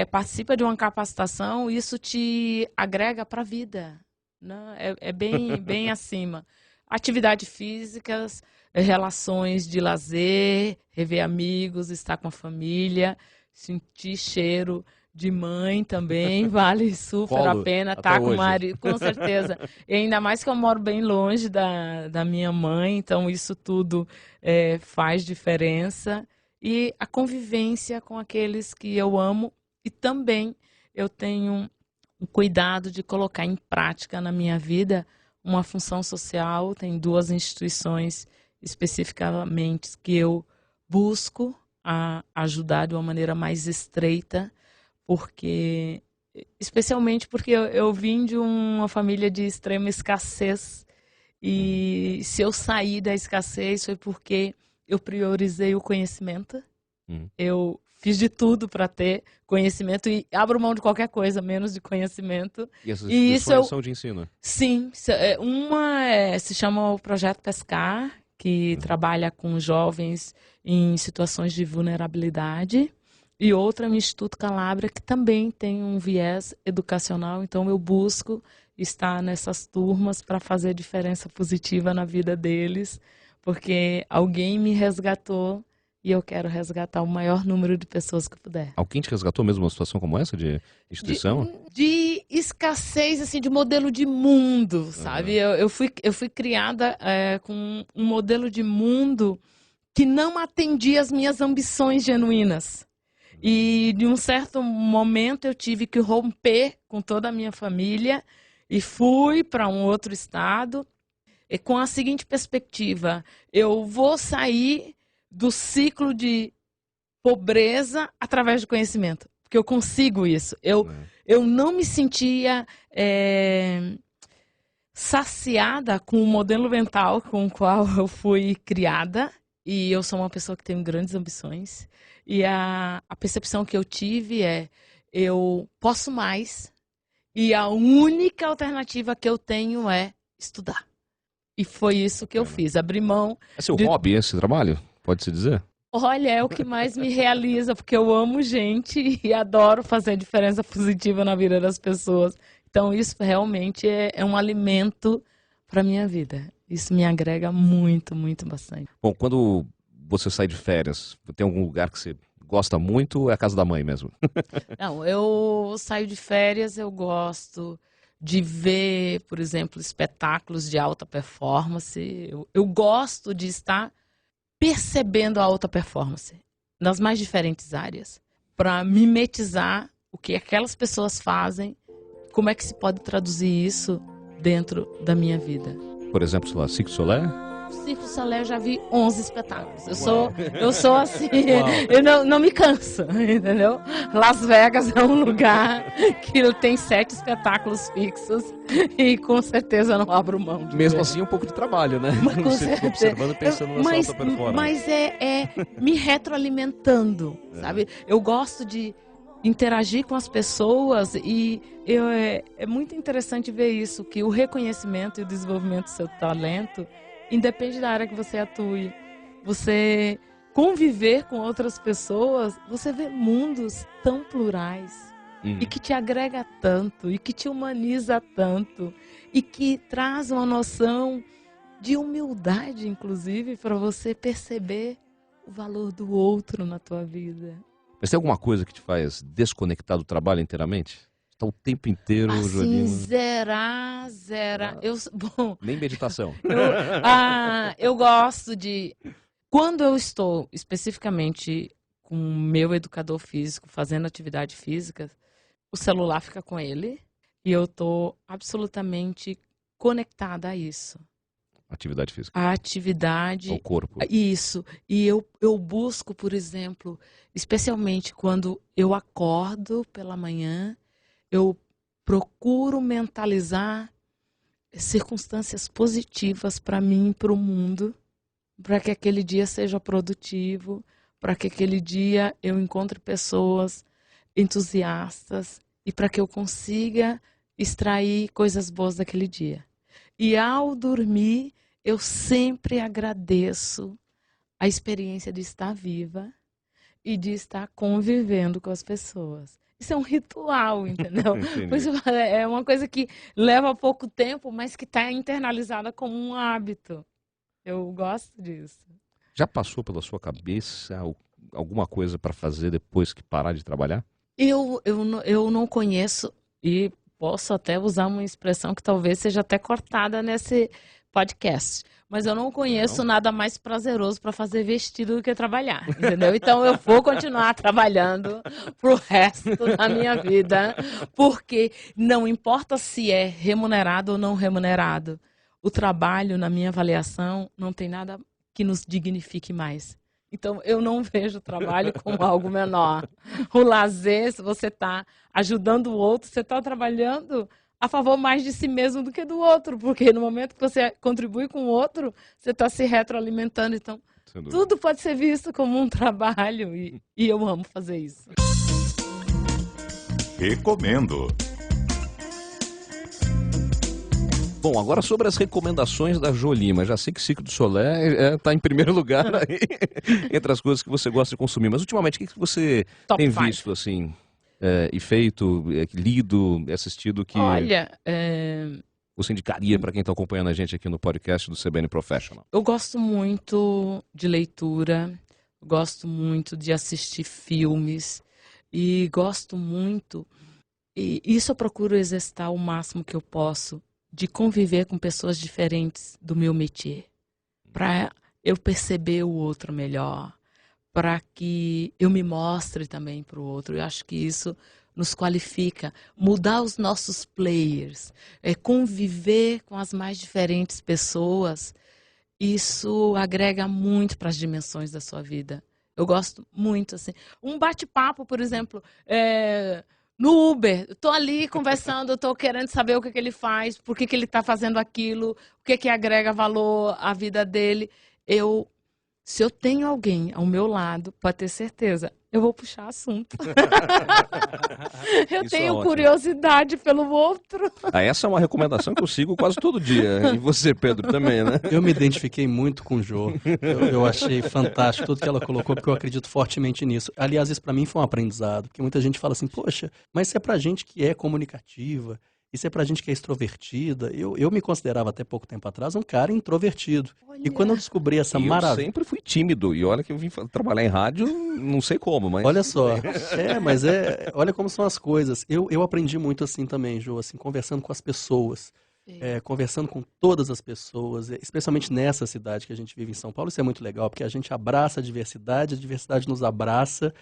[SPEAKER 4] participa de uma capacitação, isso te agrega para a vida. Não? É bem acima. Atividades físicas, relações de lazer, rever amigos, estar com a família, sentir cheiro de mãe também, vale super a pena estar com o marido, com certeza. E ainda mais que eu moro bem longe da minha mãe, então isso tudo faz diferença. E a convivência com aqueles que eu amo, e também eu tenho o cuidado de colocar em prática na minha vida uma função social. Tem 2 instituições especificamente que eu busco ajudar de uma maneira mais estreita, especialmente porque eu vim de uma família de extrema escassez, e se eu saí da escassez foi porque eu priorizei o conhecimento. Eu fiz de tudo para ter conhecimento e abro mão de qualquer coisa, menos de conhecimento.
[SPEAKER 2] E essas instituições são de ensino?
[SPEAKER 4] Sim. Uma se chama o Projeto Pescar, que trabalha com jovens em situações de vulnerabilidade. E outra no Instituto Calabria, que também tem um viés educacional. Então eu busco estar nessas turmas para fazer diferença positiva na vida deles, porque alguém me resgatou e eu quero resgatar o maior número de pessoas que eu puder.
[SPEAKER 2] Alguém te resgatou mesmo uma situação como essa de instituição?
[SPEAKER 4] De escassez, assim, de modelo de mundo, sabe? Eu fui criada com um modelo de mundo que não atendia às minhas ambições genuínas. E de um certo momento eu tive que romper com toda a minha família e fui para um outro estado com a seguinte perspectiva: eu vou sair do ciclo de pobreza através do conhecimento, porque eu consigo isso. Eu não me sentia saciada com o modelo mental com o qual eu fui criada, e eu sou uma pessoa que tem grandes ambições. E a percepção que eu tive eu posso mais, e a única alternativa que eu tenho é estudar. E foi isso que eu fiz, abri mão.
[SPEAKER 2] É seu hobby esse trabalho? Pode-se dizer?
[SPEAKER 4] Olha, é o que mais me realiza, porque eu amo gente e adoro fazer diferença positiva na vida das pessoas. Então isso realmente é um alimento para a minha vida. Isso me agrega muito, muito, bastante.
[SPEAKER 2] Bom, quando você sai de férias, tem algum lugar que você gosta muito ou é a casa da mãe mesmo?
[SPEAKER 4] Não, eu saio de férias, eu gosto de ver, por exemplo, espetáculos de alta performance. Eu gosto de estar percebendo a alta performance nas mais diferentes áreas, para mimetizar o que aquelas pessoas fazem, como é que se pode traduzir isso dentro da minha vida.
[SPEAKER 2] Por exemplo, sei lá, Cirque du Soleil?
[SPEAKER 4] Cirque du Soleil eu já vi 11 espetáculos. Eu sou assim, eu não me canso, entendeu? Las Vegas é um lugar que tem 7 espetáculos fixos e com certeza eu não abro mão de
[SPEAKER 2] mesmo assim, um pouco de trabalho, né?
[SPEAKER 4] Mas, com
[SPEAKER 2] você fica observando e pensando nessa alta performance.
[SPEAKER 4] Mas é me retroalimentando, sabe? Eu gosto de interagir com as pessoas e é muito interessante ver isso, que o reconhecimento e o desenvolvimento do seu talento independe da área que você atue. Você conviver com outras pessoas, você vê mundos tão plurais e que te agrega tanto, e que te humaniza tanto, e que traz uma noção de humildade, inclusive, para você perceber o valor do outro na tua vida.
[SPEAKER 2] Mas tem alguma coisa que te faz desconectar do trabalho inteiramente? Está o tempo inteiro,
[SPEAKER 4] Assim,
[SPEAKER 2] Joelima.
[SPEAKER 4] zerar. Bom,
[SPEAKER 2] Nem meditação.
[SPEAKER 4] eu gosto de... Quando eu estou especificamente com o meu educador físico, fazendo atividade física, o celular fica com ele e eu estou absolutamente conectada a isso.
[SPEAKER 2] Atividade física.
[SPEAKER 4] A atividade...
[SPEAKER 2] Ao corpo.
[SPEAKER 4] Isso. E eu busco, por exemplo, especialmente quando eu acordo pela manhã, eu procuro mentalizar circunstâncias positivas para mim e para o mundo, para que aquele dia seja produtivo, para que aquele dia eu encontre pessoas entusiastas e para que eu consiga extrair coisas boas daquele dia. E ao dormir, eu sempre agradeço a experiência de estar viva e de estar convivendo com as pessoas. Isso é um ritual, entendeu? Pois é uma coisa que leva pouco tempo, mas que está internalizada como um hábito. Eu gosto disso.
[SPEAKER 2] Já passou pela sua cabeça alguma coisa para fazer depois que parar de trabalhar?
[SPEAKER 4] Eu não conheço, e posso até usar uma expressão que talvez seja até cortada nesse podcast, mas eu não conheço nada mais prazeroso para fazer vestido do que trabalhar, entendeu? Então eu vou continuar trabalhando pro resto da minha vida, porque não importa se é remunerado ou não remunerado, o trabalho, na minha avaliação, não tem nada que nos dignifique mais. Então, eu não vejo o trabalho como algo menor. O lazer, se você está ajudando o outro, você está trabalhando a favor mais de si mesmo do que do outro, porque no momento que você contribui com o outro, você está se retroalimentando. Então, tudo pode ser visto como um trabalho e eu amo fazer isso.
[SPEAKER 1] Recomendo.
[SPEAKER 2] Bom, agora sobre as recomendações da Joelima. Já sei que Cirque du Soleil está em primeiro lugar aí, entre as coisas que você gosta de consumir. Mas ultimamente, o que você tem visto assim, e feito, lido, assistido que você indicaria para quem está acompanhando a gente aqui no podcast do CBN Professional?
[SPEAKER 4] Eu gosto muito de leitura, gosto muito de assistir filmes e gosto muito, e isso eu procuro exercitar o máximo que eu posso, de conviver com pessoas diferentes do meu métier, para eu perceber o outro melhor, para que eu me mostre também para o outro. Eu acho que isso nos qualifica, mudar os nossos players, conviver com as mais diferentes pessoas, isso agrega muito para as dimensões da sua vida. Eu gosto muito, assim. Um bate-papo, por exemplo, no Uber, estou ali conversando, estou querendo saber o que ele faz, por que ele está fazendo aquilo, o que agrega valor à vida dele. Se eu tenho alguém ao meu lado, pode ter certeza, eu vou puxar assunto. Eu tenho curiosidade pelo outro.
[SPEAKER 2] Essa é uma recomendação que eu sigo quase todo dia. E você, Pedro, também, né?
[SPEAKER 3] Eu me identifiquei muito com o Jô. Eu achei fantástico tudo que ela colocou, porque eu acredito fortemente nisso. Aliás, isso para mim foi um aprendizado, porque muita gente fala assim, poxa, mas isso é pra gente que é comunicativa, isso é pra gente que é extrovertida. Eu me considerava até pouco tempo atrás um cara introvertido. Olha. E quando eu descobri essa maravilha...
[SPEAKER 2] Eu sempre fui tímido. E olha que eu vim trabalhar em rádio, não sei como, mas...
[SPEAKER 3] Olha só. Olha como são as coisas. Eu aprendi muito assim também, Jô, assim, conversando com as pessoas. Conversando com todas as pessoas, especialmente nessa cidade que a gente vive em São Paulo. Isso é muito legal, porque a gente abraça a diversidade nos abraça.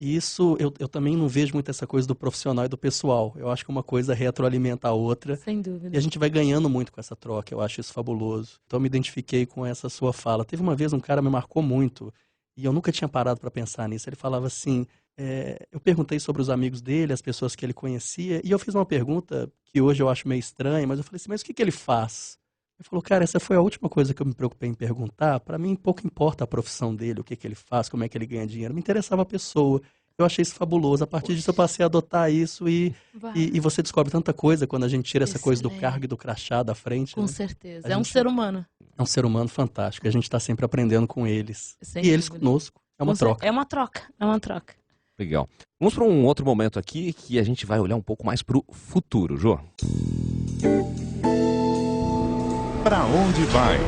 [SPEAKER 3] E isso, eu também não vejo muito essa coisa do profissional e do pessoal. Eu acho que uma coisa retroalimenta a outra.
[SPEAKER 4] Sem dúvida.
[SPEAKER 3] E a gente vai ganhando muito com essa troca. Eu acho isso fabuloso. Então eu me identifiquei com essa sua fala. Teve uma vez um cara me marcou muito, e eu nunca tinha parado para pensar nisso. Ele falava assim, eu perguntei sobre os amigos dele, as pessoas que ele conhecia, e eu fiz uma pergunta que hoje eu acho meio estranha, mas eu falei assim, mas o que ele faz? Ele falou, cara, essa foi a última coisa que eu me preocupei em perguntar. Para mim, pouco importa a profissão dele, o que ele faz, como é que ele ganha dinheiro. Me interessava a pessoa. Eu achei isso fabuloso. A partir disso eu passei a adotar isso e você descobre tanta coisa quando a gente tira essa coisa do cargo e do crachá da frente.
[SPEAKER 4] Com
[SPEAKER 3] né?
[SPEAKER 4] certeza.
[SPEAKER 3] Um
[SPEAKER 4] ser humano.
[SPEAKER 3] É um ser humano fantástico. A gente está sempre aprendendo com eles.
[SPEAKER 4] Sem
[SPEAKER 3] e eles
[SPEAKER 4] dúvida.
[SPEAKER 3] conosco. É uma troca.
[SPEAKER 4] É uma troca. É uma troca.
[SPEAKER 2] Legal. Vamos para um outro momento aqui que a gente vai olhar um pouco mais para o futuro, Jô.
[SPEAKER 1] Para onde vai?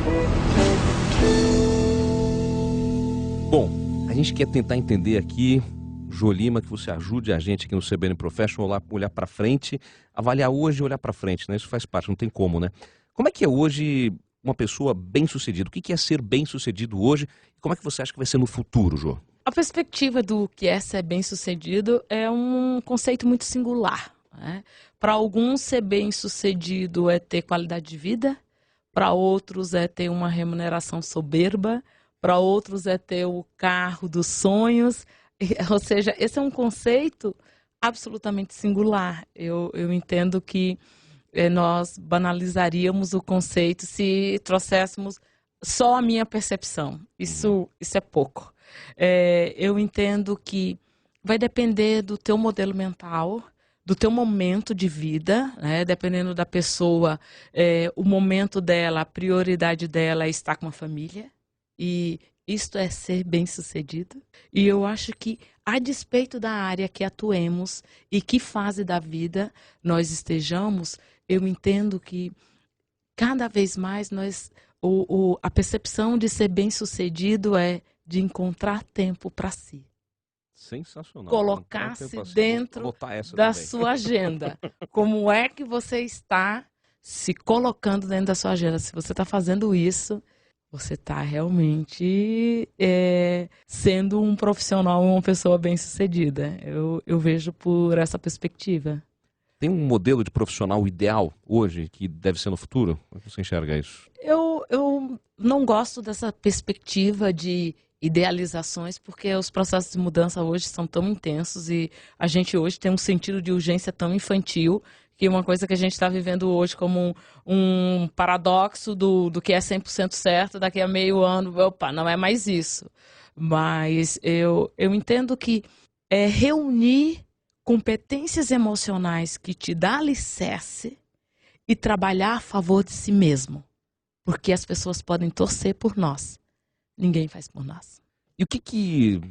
[SPEAKER 2] Bom, a gente quer tentar entender aqui, Jô Lima, que você ajude a gente aqui no CBN Professional a olhar para frente, avaliar hoje e olhar para frente, né? Isso faz parte, não tem como, né? Como é que é hoje uma pessoa bem-sucedida? O que é ser bem-sucedido hoje? E como é que você acha que vai ser no futuro, Jô?
[SPEAKER 4] A perspectiva do que é ser bem-sucedido é um conceito muito singular, né? Para alguns, ser bem-sucedido é ter qualidade de vida, para outros é ter uma remuneração soberba, para outros é ter o carro dos sonhos. Ou seja, esse é um conceito absolutamente singular. Eu entendo que nós banalizaríamos o conceito se trouxéssemos só a minha percepção. Isso é pouco. Eu entendo que vai depender do teu modelo mental, do teu momento de vida, né? Dependendo da pessoa, o momento dela, a prioridade dela é estar com a família. E isto é ser bem-sucedido. E eu acho que, a despeito da área que atuemos e que fase da vida nós estejamos, eu entendo que cada vez mais a percepção de ser bem-sucedido é de encontrar tempo para si.
[SPEAKER 2] Sensacional.
[SPEAKER 4] Colocar-se dentro da sua agenda. Como é que você está se colocando dentro da sua agenda? Se você está fazendo isso, você está realmente sendo um profissional, uma pessoa bem-sucedida. Eu vejo por essa perspectiva.
[SPEAKER 2] Tem um modelo de profissional ideal hoje que deve ser no futuro? Como você enxerga isso?
[SPEAKER 4] Eu não gosto dessa perspectiva de idealizações, porque os processos de mudança hoje são tão intensos e a gente hoje tem um sentido de urgência tão infantil que uma coisa que a gente está vivendo hoje como um paradoxo do que é 100% certo, daqui a meio ano, opa, não é mais isso. Mas eu entendo que é reunir competências emocionais que te dá alicerce e trabalhar a favor de si mesmo. Porque as pessoas podem torcer por nós. Ninguém faz por nós.
[SPEAKER 2] E o que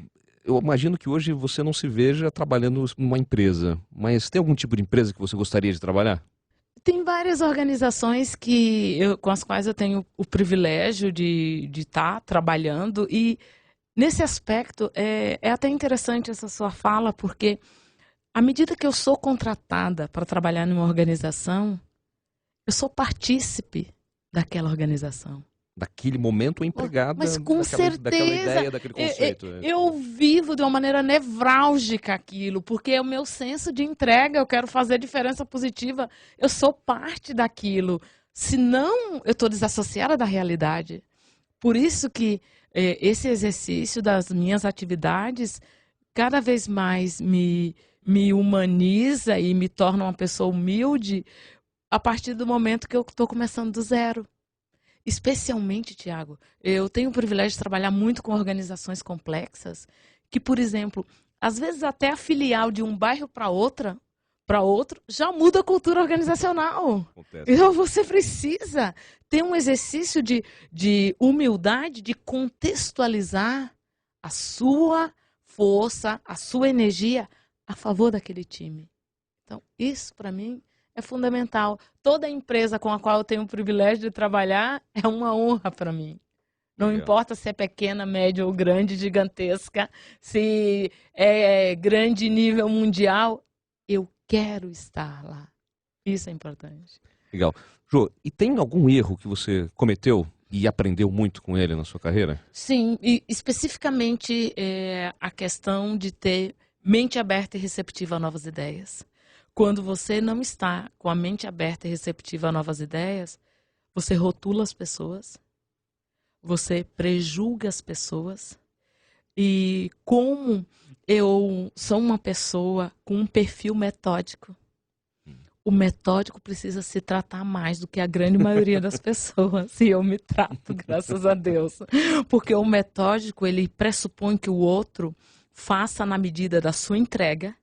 [SPEAKER 2] eu imagino que hoje você não se veja trabalhando numa empresa, mas tem algum tipo de empresa que você gostaria de trabalhar?
[SPEAKER 4] Tem várias organizações com as quais eu tenho o privilégio de estar trabalhando e nesse aspecto é até interessante essa sua fala, porque à medida que eu sou contratada para trabalhar numa organização, eu sou partícipe daquela organização.
[SPEAKER 2] Daquele momento empregada,
[SPEAKER 4] mas com certeza,
[SPEAKER 2] daquela ideia, daquele conceito.
[SPEAKER 4] Eu vivo de uma maneira nevrálgica aquilo, porque é o meu senso de entrega, eu quero fazer diferença positiva, eu sou parte daquilo. Senão, eu estou desassociada da realidade. Por isso que esse exercício das minhas atividades cada vez mais me humaniza e me torna uma pessoa humilde a partir do momento que eu estou começando do zero. Especialmente, Tiago, eu tenho o privilégio de trabalhar muito com organizações complexas que, por exemplo, às vezes até a filial de um bairro para outro, já muda a cultura organizacional. Então você precisa ter um exercício de humildade, de contextualizar a sua força, a sua energia a favor daquele time. Então, isso para mim é fundamental. Toda empresa com a qual eu tenho o privilégio de trabalhar é uma honra para mim. Não importa se é pequena, média ou grande, gigantesca, se é grande nível mundial, eu quero estar lá. Isso é importante.
[SPEAKER 2] Legal. Jô, e tem algum erro que você cometeu e aprendeu muito com ele na sua carreira?
[SPEAKER 4] Sim, e especificamente a questão de ter mente aberta e receptiva a novas ideias. Quando você não está com a mente aberta e receptiva a novas ideias, você rotula as pessoas, você prejulga as pessoas. E como eu sou uma pessoa com um perfil metódico, o metódico precisa se tratar mais do que a grande maioria das pessoas. E eu me trato, graças a Deus. Porque o metódico, ele pressupõe que o outro faça na medida da sua entrega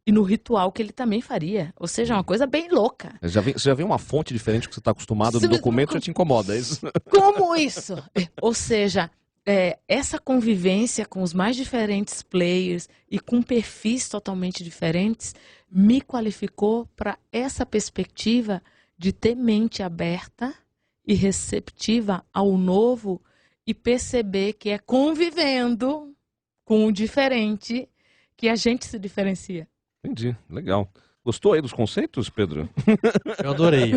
[SPEAKER 4] e no ritual que ele também faria. Ou seja, é uma coisa bem louca.
[SPEAKER 2] Você já vê uma fonte diferente que você está acostumado no documento, já te incomoda, é isso?
[SPEAKER 4] Como isso? Ou seja, essa convivência com os mais diferentes players e com perfis totalmente diferentes me qualificou para essa perspectiva de ter mente aberta e receptiva ao novo e perceber que é convivendo com o diferente que a gente se diferencia.
[SPEAKER 2] Entendi, legal. Gostou aí dos conceitos, Pedro?
[SPEAKER 3] Eu adorei,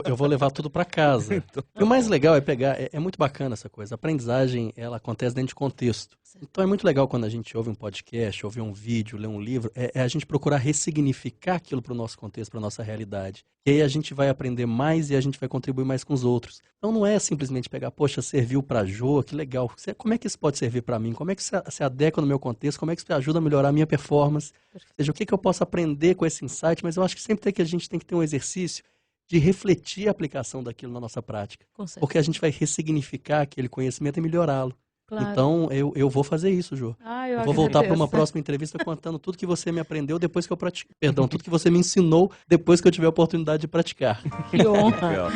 [SPEAKER 3] eu vou levar tudo para casa. E o mais legal é pegar, é muito bacana essa coisa, a aprendizagem, ela acontece dentro de contexto. Então é muito legal quando a gente ouve um podcast, ouve um vídeo, lê um livro, é a gente procurar ressignificar aquilo para o nosso contexto, para a nossa realidade. E aí a gente vai aprender mais e a gente vai contribuir mais com os outros. Então não é simplesmente pegar, poxa, serviu para a Jo, que legal. Como é que isso pode servir para mim? Como é que se adequa no meu contexto? Como é que isso ajuda a melhorar a minha performance? Ou seja, o que eu posso aprender com esse insight? Mas eu acho que sempre a gente tem que ter um exercício de refletir a aplicação daquilo na nossa prática. Porque a gente vai ressignificar aquele conhecimento e melhorá-lo. Claro. Então, eu vou fazer isso, Jô. Eu vou voltar para uma próxima entrevista contando tudo que você me aprendeu depois que eu pratiquei. Perdão, tudo que você me ensinou depois que eu tiver a oportunidade de praticar.
[SPEAKER 4] Que honra.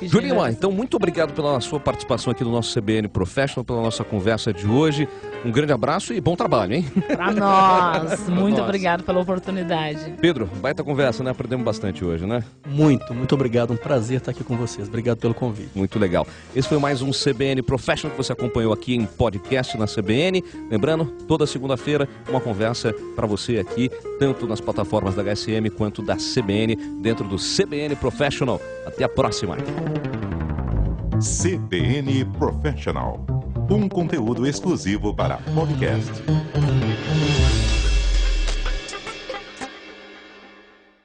[SPEAKER 2] Jô Lima, então muito obrigado pela sua participação aqui no nosso CBN Professional, pela nossa conversa de hoje. Um grande abraço e bom trabalho, hein?
[SPEAKER 4] Para nós. Muito obrigado pela oportunidade.
[SPEAKER 2] Pedro, baita conversa, né? Aprendemos bastante hoje, né?
[SPEAKER 3] Muito obrigado. Um prazer estar aqui com vocês. Obrigado pelo convite.
[SPEAKER 2] Muito legal. Esse foi mais um CBN Professional que você acompanhou aqui em podcast na CBN. Lembrando, toda segunda-feira, uma conversa para você aqui, tanto nas plataformas da HSM quanto da CBN, dentro do CBN Professional. Até a próxima.
[SPEAKER 1] CBN Professional, um conteúdo exclusivo para podcast.